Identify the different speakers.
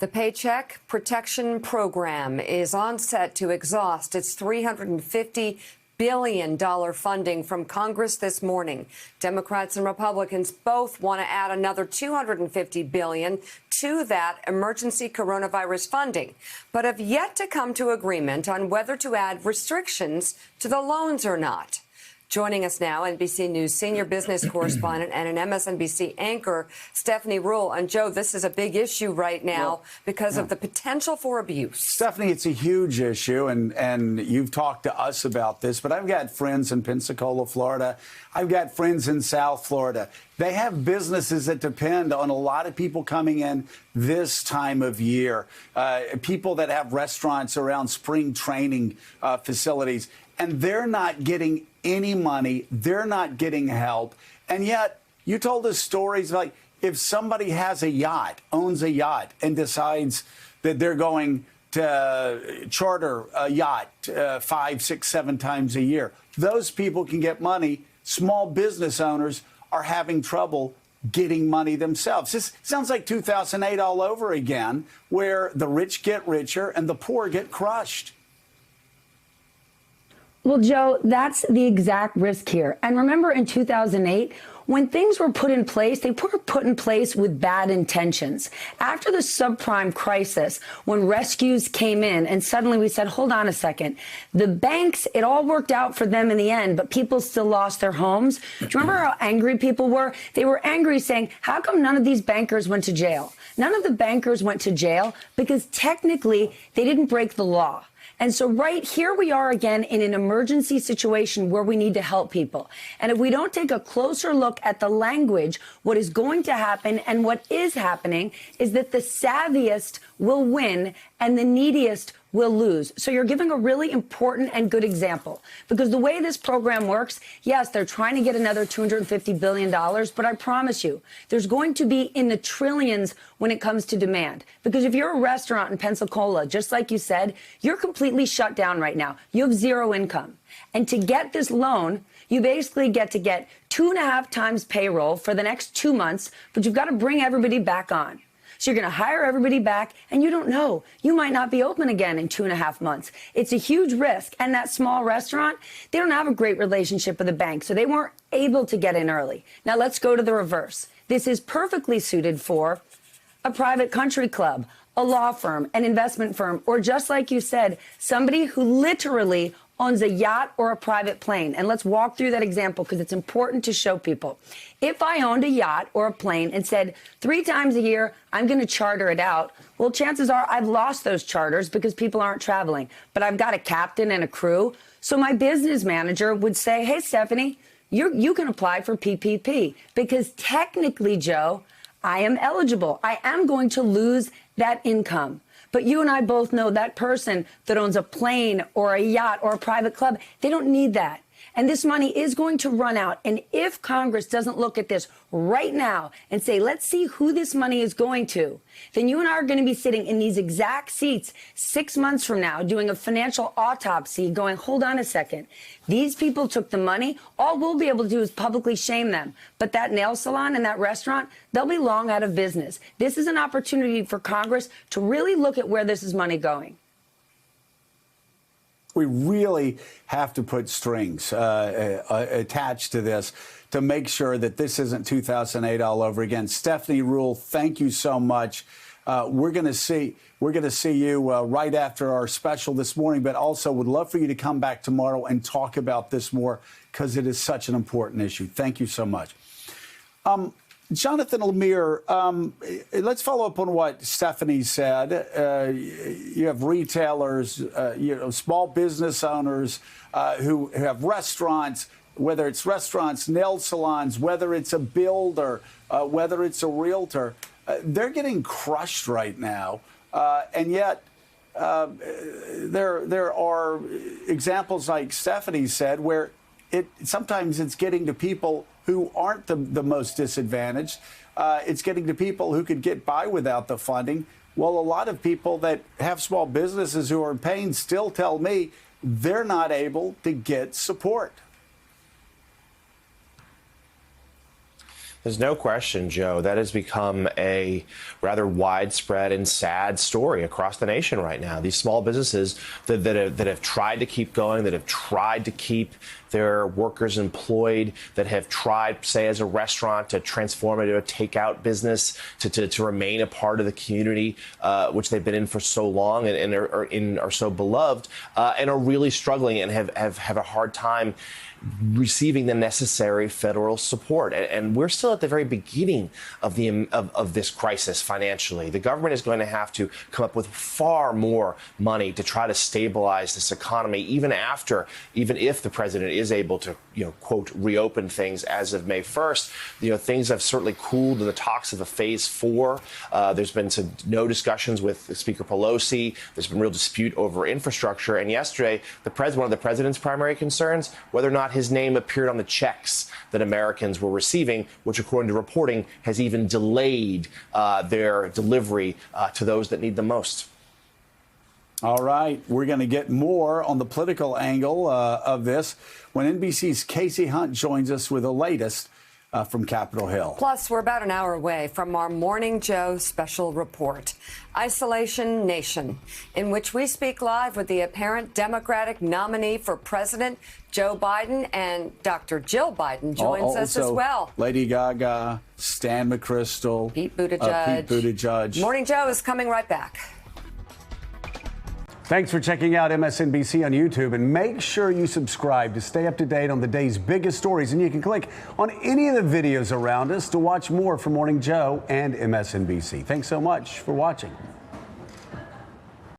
Speaker 1: The Paycheck Protection Program is on set to exhaust its $350 billion funding from Congress this morning. Democrats and Republicans both want to add another $250 billion to that emergency coronavirus funding, but have yet to come to agreement on whether to add restrictions to the loans or not. Joining us now, NBC News senior business correspondent and an MSNBC anchor, Stephanie Ruhle. And Joe, this is a big issue right now because of the potential for abuse.
Speaker 2: Stephanie, it's a huge issue, and you've talked to us about this, but I've got friends in Pensacola, Florida. I've got friends in South Florida. They have businesses that depend on a lot of people coming in this time of year, people that have restaurants around spring training facilities, and they're not getting any money. They're not getting help. And yet you told us stories like if somebody has a yacht, owns a yacht, and decides that they're going to charter a yacht 5, 6, 7 times a year, those people can get money. Small business owners are having trouble getting money themselves. This sounds like 2008 all over again, where the rich get richer and the poor get crushed.
Speaker 3: Well, Joe, that's the exact risk here. And remember in 2008, when things were put in place, they were put in place with bad intentions. After the subprime crisis, when rescues came in and suddenly we said, hold on a second, the banks, it all worked out for them in the end, but people still lost their homes. Do you remember how angry people were? They were angry saying, how come none of these bankers went to jail? None of the bankers went to jail because technically they didn't break the law. And so right here we are again in an emergency situation where we need to help people. And if we don't take a closer look at the language, what is going to happen and what is happening is that the savviest will win and the neediest will lose. So you're giving a really important and good example, because the way this program works, yes, they're trying to get another $250 billion, but I promise you, there's going to be in the trillions when it comes to demand. Because if you're a restaurant in Pensacola, just like you said, you're completely shut down right now. You have zero income. And to get this loan, you basically get 2.5 times payroll for the next 2 months, but you've got to bring everybody back on. So you're going to hire everybody back, and you don't know. You might not be open again in 2.5 months. It's a huge risk. And that small restaurant, they don't have a great relationship with the bank, so they weren't able to get in early. Now let's go to the reverse. This is perfectly suited for a private country club, a law firm, an investment firm, or just like you said, somebody who literally owns a yacht or a private plane. And let's walk through that example because it's important to show people. If I owned a yacht or a plane and said 3 times a year, I'm going to charter it out, well, chances are I've lost those charters because people aren't traveling. But I've got a captain and a crew. So my business manager would say, hey, Stephanie, you can apply for PPP because technically, Joe, I am eligible. I am going to lose that income. But you and I both know that person that owns a plane or a yacht or a private club, they don't need that. And this money is going to run out. And if Congress doesn't look at this right now and say, let's see who this money is going to, then you and I are going to be sitting in these exact seats 6 months from now doing a financial autopsy going, hold on a second. These people took the money. All we'll be able to do is publicly shame them. But that nail salon and that restaurant, they'll be long out of business. This is an opportunity for Congress to really look at where this is money going.
Speaker 2: We really have to put strings attached to this to make sure that this isn't 2008 all over again. Stephanie Ruhle, thank you so much. We're going to see you right after our special this morning, but also would love for you to come back tomorrow and talk about this more because it is such an important issue. Thank you so much. Jonathan Lemire, let's follow up on what Stephanie said. You have retailers, small business owners who have restaurants, whether it's restaurants, nail salons, whether it's a builder, whether it's a realtor. They're getting crushed right now. And yet there are examples like Stephanie said where sometimes it's getting to people who aren't the most disadvantaged. It's getting to people who could get by without the funding. Well, a lot of people that have small businesses who are in pain still tell me they're not able to get support.
Speaker 4: There's no question, Joe, that has become a rather widespread and sad story across the nation right now. These small businesses that have tried to keep going, that have tried to keep their workers employed, that have tried, say, as a restaurant, to transform it into a takeout business, to remain a part of the community, which they've been in for so long and are so beloved, and are really struggling and have a hard time receiving the necessary federal support. And we're still at the very beginning of this crisis financially. The government is going to have to come up with far more money to try to stabilize this economy, even if the president is able to, quote, reopen things as of May 1st. Things have certainly cooled in the talks of a phase 4. There's been no discussions with Speaker Pelosi. There's been real dispute over infrastructure. And yesterday, one of the president's primary concerns, whether or not his name appeared on the checks that Americans were receiving, which, according to reporting, has even delayed their delivery to those that need the most.
Speaker 2: All right. We're going to get more on the political angle of this when NBC's Casey Hunt joins us with the latest from Capitol Hill.
Speaker 1: Plus, we're about an hour away from our Morning Joe special report, Isolation Nation, in which we speak live with the apparent Democratic nominee for president, Joe Biden, and Dr. Jill Biden joins us as well.
Speaker 2: Lady Gaga, Stan McChrystal,
Speaker 1: Pete Buttigieg. Morning Joe is coming right back.
Speaker 2: Thanks for checking out MSNBC on YouTube, and make sure you subscribe to stay up to date on the day's biggest stories. And you can click on any of the videos around us to watch more from Morning Joe and MSNBC. Thanks so much for watching.